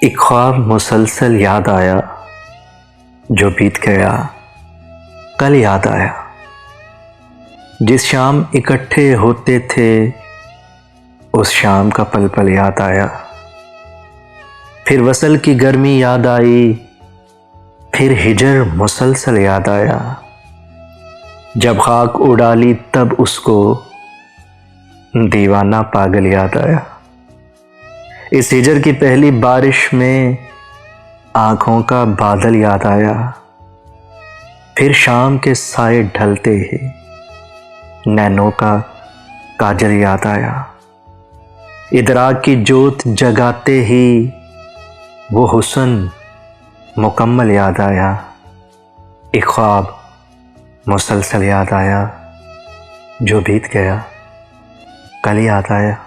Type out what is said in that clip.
एक ख्वाब मुसलसल याद आया, जो बीत गया कल याद आया। जिस शाम इकट्ठे होते थे उस शाम का पल पल याद आया। फिर वसल की गर्मी याद आई, फिर हिजर मुसलसल याद आया। जब खाक उड़ा ली तब उसको दीवाना पागल याद आया। इस हिजर की पहली बारिश में आंखों का बादल याद आया। फिर शाम के साए ढलते ही नैनों का काजल याद आया। इदराक की जोत जगाते ही वो हुस्न मुकम्मल याद आया। एक ख्वाब मुसलसल याद आया, जो बीत गया कल याद आया।